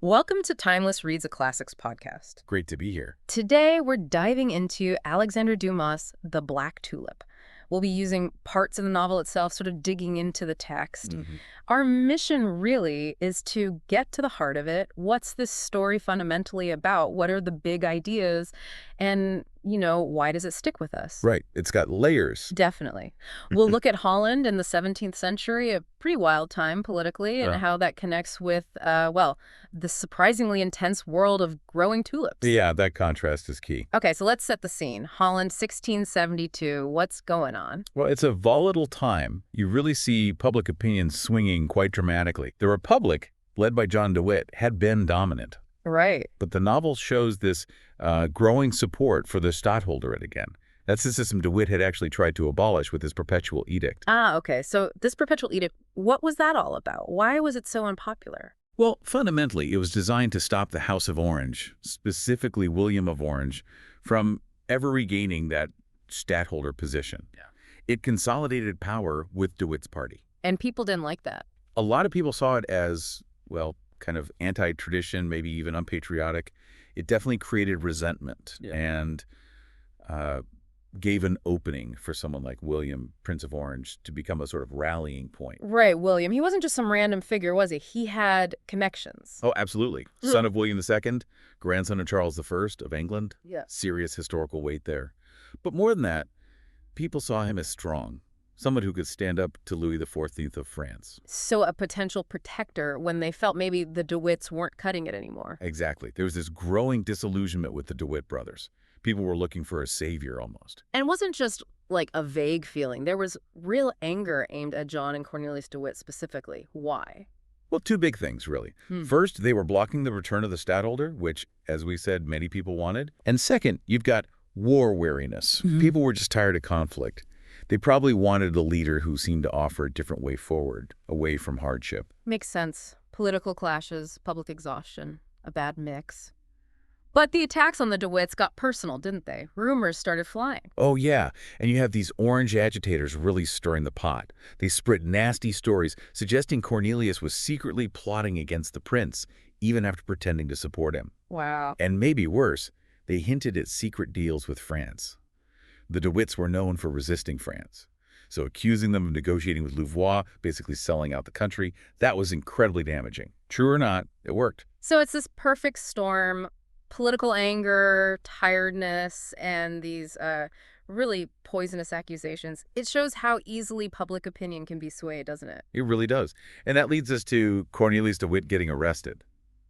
Welcome to Timeless Reads a Classics podcast. Great to be here. Today, we're diving into Alexandre Dumas' The Black Tulip. We'll be using parts of the novel itself, sort of digging into the text. Our mission really is to get to the heart of it. What's this story fundamentally about? What are the big ideas? And, why does it stick with us? Right. It's got layers. Definitely. We'll look at Holland in the 17th century, a pretty wild time politically, and how that connects with, the surprisingly intense world of growing tulips. Yeah, that contrast is key. Okay, so let's set the scene. Holland, 1672. What's going on? Well, it's a volatile time. You really see public opinion swinging quite dramatically. The Republic, led by John DeWitt, had been dominant. Right. But the novel shows this growing support for the stadtholderate again. That's the system DeWitt had actually tried to abolish with his perpetual edict. Ah, okay. So this perpetual edict, what was that all about? Why was it so unpopular? Well, fundamentally, it was designed to stop the House of Orange, specifically William of Orange, from ever regaining that stadtholder position. Yeah. It consolidated power with DeWitt's party. And people didn't like that. A lot of people saw it as, kind of anti-tradition, maybe even unpatriotic. It definitely created resentment and gave an opening for someone like William, Prince of Orange, to become a sort of rallying point. Right, William. He wasn't just some random figure, was he? He had connections. Oh, absolutely. Son of William II, grandson of Charles I of England. Yeah. Serious historical weight there. But more than that, people saw him as strong, someone who could stand up to Louis XIV of France. So a potential protector when they felt maybe the DeWitts weren't cutting it anymore. Exactly. There was this growing disillusionment with the DeWitt brothers. People were looking for a savior almost. And it wasn't just like a vague feeling. There was real anger aimed at John and Cornelius DeWitt specifically. Why? Well, two big things, really. First, they were blocking the return of the stadtholder, which, as we said, many people wanted. And second, you've got war weariness. People were just tired of conflict. They probably wanted a leader who seemed to offer a different way forward, away from hardship. Makes sense. Political clashes, public exhaustion, a bad mix. But the attacks on the DeWitts got personal, didn't they? Rumors started flying. Oh, yeah. And you have these orange agitators really stirring the pot. They spread nasty stories suggesting Cornelius was secretly plotting against the prince, even after pretending to support him. Wow. And maybe worse, they hinted at secret deals with France. The DeWitts were known for resisting France. So accusing them of negotiating with Louvois, basically selling out the country, that was incredibly damaging. True or not, it worked. So it's this perfect storm. Political anger, tiredness, and these really poisonous accusations. It shows how easily public opinion can be swayed, doesn't it? It really does. And that leads us to Cornelius DeWitt getting arrested.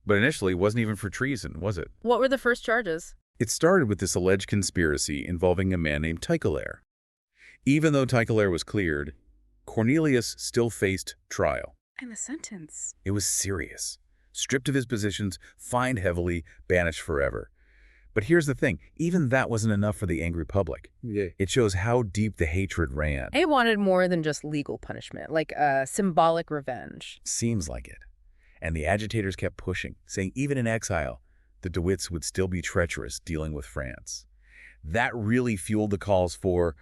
But initially, it wasn't even for treason, was it? What were the first charges? It started with this alleged conspiracy involving a man named Tychelaer. Even though Tychelaer was cleared, Cornelius still faced trial. And the sentence? It was serious. Stripped of his positions, fined heavily, banished forever. But here's the thing, even that wasn't enough for the angry public. Yeah. It shows how deep the hatred ran. They wanted more than just legal punishment, like symbolic revenge. Seems like it. And the agitators kept pushing, saying even in exile, the DeWitts would still be treacherous dealing with France. That really fueled the calls for,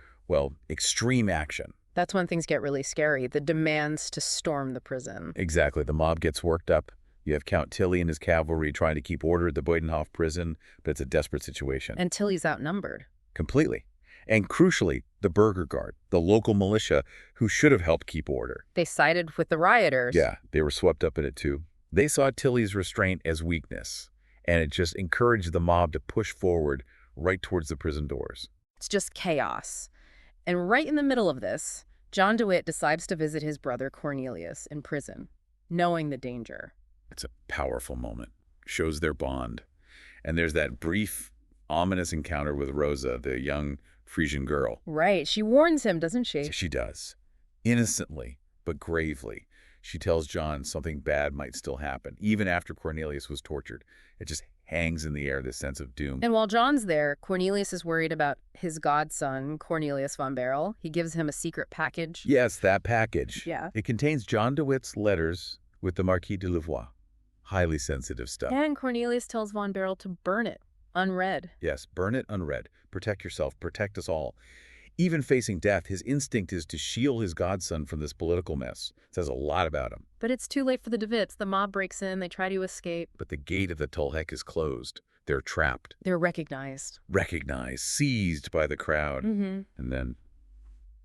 extreme action. That's when things get really scary, the demands to storm the prison. Exactly. The mob gets worked up. You have Count Tilly and his cavalry trying to keep order at the Buitenhof prison, but it's a desperate situation. And Tilly's outnumbered. Completely. And crucially, the Burger Guard, the local militia, who should have helped keep order. They sided with the rioters. Yeah, they were swept up in it too. They saw Tilly's restraint as weakness, and it just encouraged the mob to push forward right towards the prison doors. It's just chaos. And right in the middle of this, John DeWitt decides to visit his brother Cornelius in prison, knowing the danger. It's a powerful moment. Shows their bond. And there's that brief, ominous encounter with Rosa, the young Frisian girl. Right. She warns him, doesn't she? She does. Innocently, but gravely. She tells John something bad might still happen, even after Cornelius was tortured. It just hangs in the air, this sense of doom. And while John's there, Cornelius is worried about his godson, Cornelius van Baerle. He gives him a secret package. Yes, that package. Yeah. It contains John DeWitt's letters with the Marquis de Louvois. Highly sensitive stuff. And Cornelius tells van Baerle to burn it, unread. Yes, burn it unread. Protect yourself. Protect us all. Even facing death, his instinct is to shield his godson from this political mess. It says a lot about him. But it's too late for the de Witts. The mob breaks in, they try to escape. But the gate of the Tolhek is closed. They're trapped. They're recognized. Recognized, seized by the crowd. Mm-hmm. And then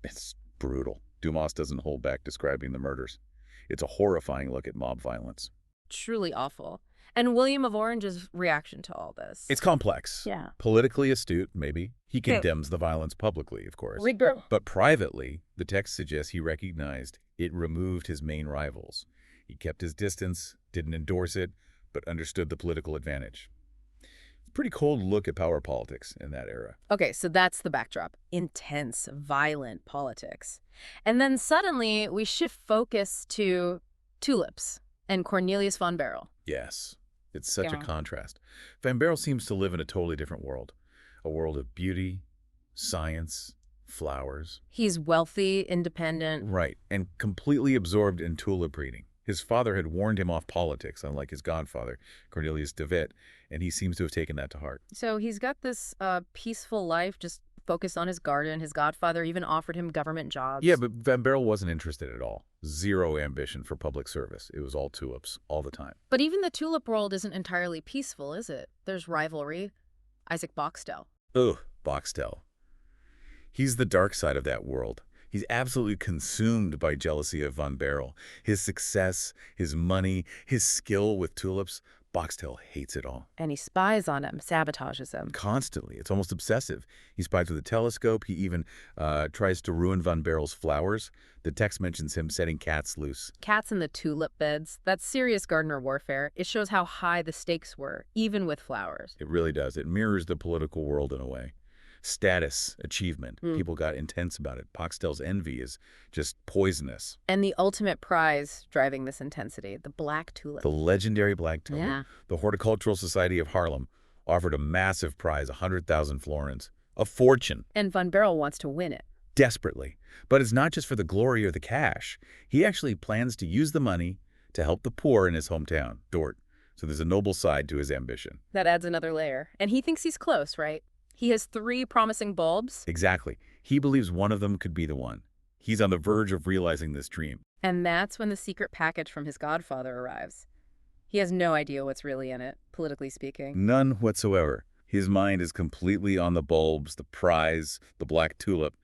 it's brutal. Dumas doesn't hold back describing the murders. It's a horrifying look at mob violence. Truly awful. And William of Orange's reaction to all this? It's complex. Yeah. Politically astute, maybe. He condemns the violence publicly, of course. But privately, the text suggests he recognized it removed his main rivals. He kept his distance, didn't endorse it, but understood the political advantage. Pretty cold look at power politics in that era. Okay, so that's the backdrop. Intense, violent politics. And then suddenly we shift focus to tulips and Cornelius van Baerle. Yes, it's such a contrast. Van Baerle seems to live in a totally different world. A world of beauty, science, flowers. He's wealthy, independent. Right, and completely absorbed in tulip breeding. His father had warned him off politics, unlike his godfather, Cornelius de Witt, and he seems to have taken that to heart. So he's got this peaceful life, just focused on his garden. His godfather even offered him government jobs. Yeah, but Van Baerle wasn't interested at all. Zero ambition for public service. It was all tulips, all the time. But even the tulip world isn't entirely peaceful, is it? There's rivalry. Isaac Boxtel. Ugh, Boxtel. He's the dark side of that world. He's absolutely consumed by jealousy of Van Baerle. His success, his money, his skill with tulips. Boxtel hates it all. And he spies on him, sabotages him. Constantly. It's almost obsessive. He spies with a telescope. He even tries to ruin Van Baerle's flowers. The text mentions him setting cats loose. Cats in the tulip beds. That's serious gardener warfare. It shows how high the stakes were, even with flowers. It really does. It mirrors the political world in a way. Status, achievement. People got intense about it. Boxtel's envy is just poisonous. And the ultimate prize driving this intensity, the Black Tulip. The legendary Black Tulip. Yeah. The Horticultural Society of Haarlem offered a massive prize, 100,000 florins. A fortune. And Van Baerle wants to win it. Desperately. But it's not just for the glory or the cash. He actually plans to use the money to help the poor in his hometown, Dort. So there's a noble side to his ambition. That adds another layer. And he thinks he's close, right? He has 3 promising bulbs. Exactly. He believes one of them could be the one. He's on the verge of realizing this dream. And that's when the secret package from his godfather arrives. He has no idea what's really in it, politically speaking. None whatsoever. His mind is completely on the bulbs, the prize, the Black Tulip.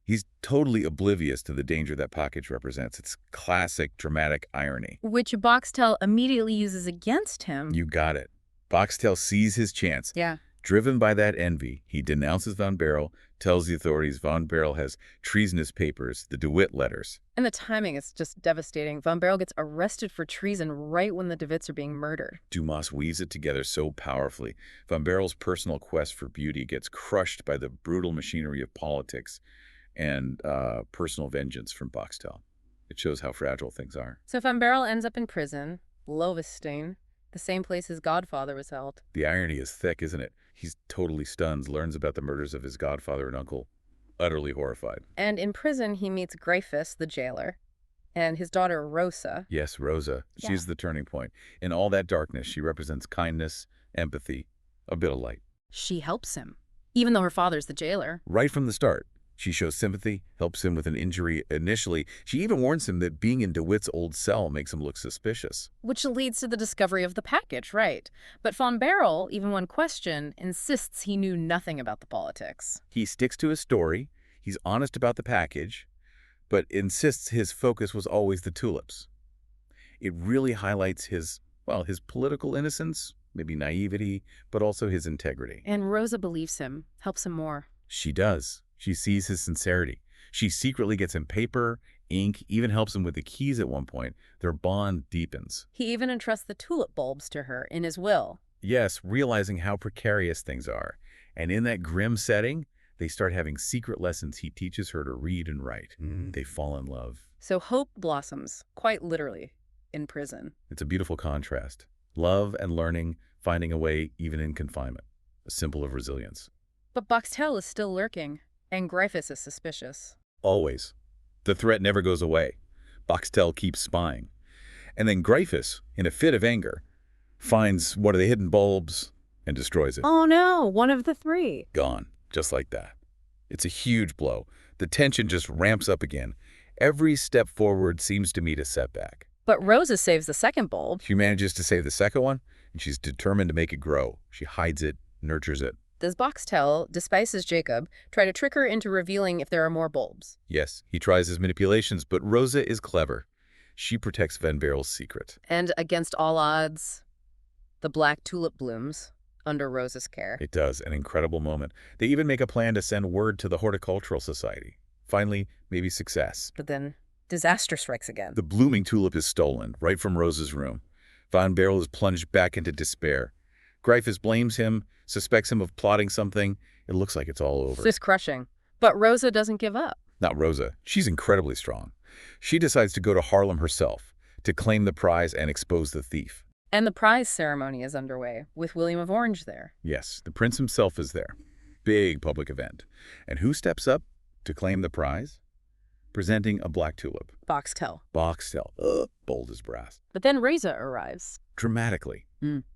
He's totally oblivious to the danger that package represents. It's classic dramatic irony. Which Boxtel immediately uses against him. You got it. Boxtel sees his chance. Yeah. Driven by that envy, he denounces Van Baerle, tells the authorities Van Baerle has treasonous papers, the de Witt letters. And the timing is just devastating. Van Baerle gets arrested for treason right when the de Witts are being murdered. Dumas weaves it together so powerfully. Van Baerle's personal quest for beauty gets crushed by the brutal machinery of politics and personal vengeance from Boxtel. It shows how fragile things are. So Van Baerle ends up in prison, Loevestein, the same place his godfather was held. The irony is thick, isn't it? He's totally stunned, learns about the murders of his godfather and uncle, utterly horrified. And in prison, he meets Gryphus, the jailer, and his daughter, Rosa. Yes, Rosa. Yeah. She's the turning point. In all that darkness, she represents kindness, empathy, a bit of light. She helps him, even though her father's the jailer. Right from the start, she shows sympathy, helps him with an injury initially. She even warns him that being in de Witt's old cell makes him look suspicious. Which leads to the discovery of the package, right? But Van Baerle, even when questioned, insists he knew nothing about the politics. He sticks to his story, he's honest about the package, but insists his focus was always the tulips. It really highlights his political innocence, maybe naivety, but also his integrity. And Rosa believes him, helps him more. She does. She sees his sincerity. She secretly gets him paper, ink, even helps him with the keys at one point. Their bond deepens. He even entrusts the tulip bulbs to her in his will. Yes, realizing how precarious things are. And in that grim setting, they start having secret lessons he teaches her to read and write. They fall in love. So hope blossoms, quite literally, in prison. It's a beautiful contrast. Love and learning, finding a way even in confinement. A symbol of resilience. But Boxtel is still lurking, and Gryphus is suspicious. Always. The threat never goes away. Boxtel keeps spying. And then Gryphus, in a fit of anger, finds one of the hidden bulbs and destroys it. Oh no, one of the 3. Gone. Just like that. It's a huge blow. The tension just ramps up again. Every step forward seems to meet a setback. But Rosa saves the second bulb. She manages to save the second one, and she's determined to make it grow. She hides it, nurtures it. Does Boxtel, disguised as Jacob, try to trick her into revealing if there are more bulbs? Yes, he tries his manipulations, but Rosa is clever. She protects Van Baerle's secret. And against all odds, the black tulip blooms under Rosa's care. It does, an incredible moment. They even make a plan to send word to the Horticultural Society. Finally, maybe success. But then disaster strikes again. The blooming tulip is stolen, right from Rosa's room. Van Baerle is plunged back into despair. Gryphus blames him, suspects him of plotting something. It looks like it's all over. It's crushing. But Rosa doesn't give up. Not Rosa. She's incredibly strong. She decides to go to Haarlem herself, to claim the prize and expose the thief. And the prize ceremony is underway, with William of Orange there. Yes, the prince himself is there. Big public event. And who steps up to claim the prize? Presenting a black tulip. Boxtel. Boxtel, bold as brass. But then Rosa arrives. Dramatically.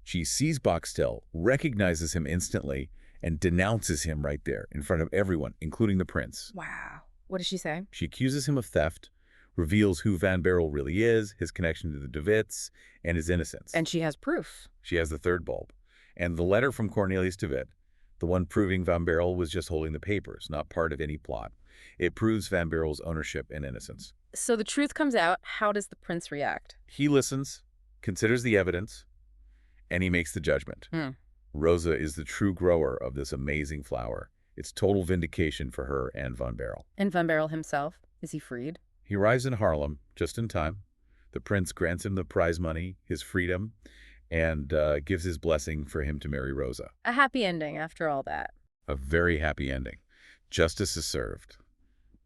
She sees Boxtel, recognizes him instantly, and denounces him right there in front of everyone, including the prince. Wow. What does she say? She accuses him of theft, reveals who Van Baerle really is, his connection to the De Witts, and his innocence. And she has proof. She has the third bulb. And the letter from Cornelius De Witt, the one proving Van Baerle was just holding the papers, not part of any plot. It proves Van Baerle's ownership and innocence. So the truth comes out. How does the prince react? He listens, considers the evidence, and he makes the judgment. Rosa is the true grower of this amazing flower. It's total vindication for her and Van Baerle. And Van Baerle himself, is he freed? He arrives in Haarlem just in time. The prince grants him the prize money, his freedom, and gives his blessing for him to marry Rosa. A happy ending after all that. A very happy ending. Justice is served.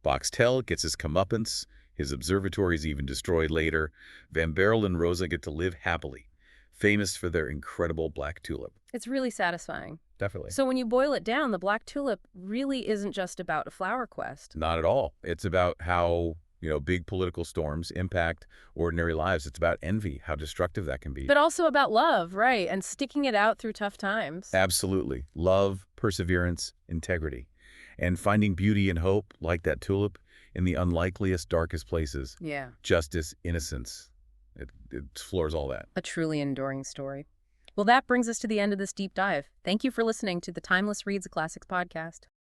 Boxtel gets his comeuppance. His observatory is even destroyed later. Van Baerle and Rosa get to live happily, famous for their incredible black tulip. It's really satisfying. Definitely. So when you boil it down, the black tulip really isn't just about a flower quest. Not at all. It's about how, big political storms impact ordinary lives. It's about envy, how destructive that can be. But also about love, right? And sticking it out through tough times. Absolutely. Love, perseverance, integrity. And finding beauty and hope, like that tulip, in the unlikeliest, darkest places. Yeah. Justice, innocence. It floors all that. A truly enduring story. Well, that brings us to the end of this deep dive. Thank you for listening to the Timeless Reads Classics podcast.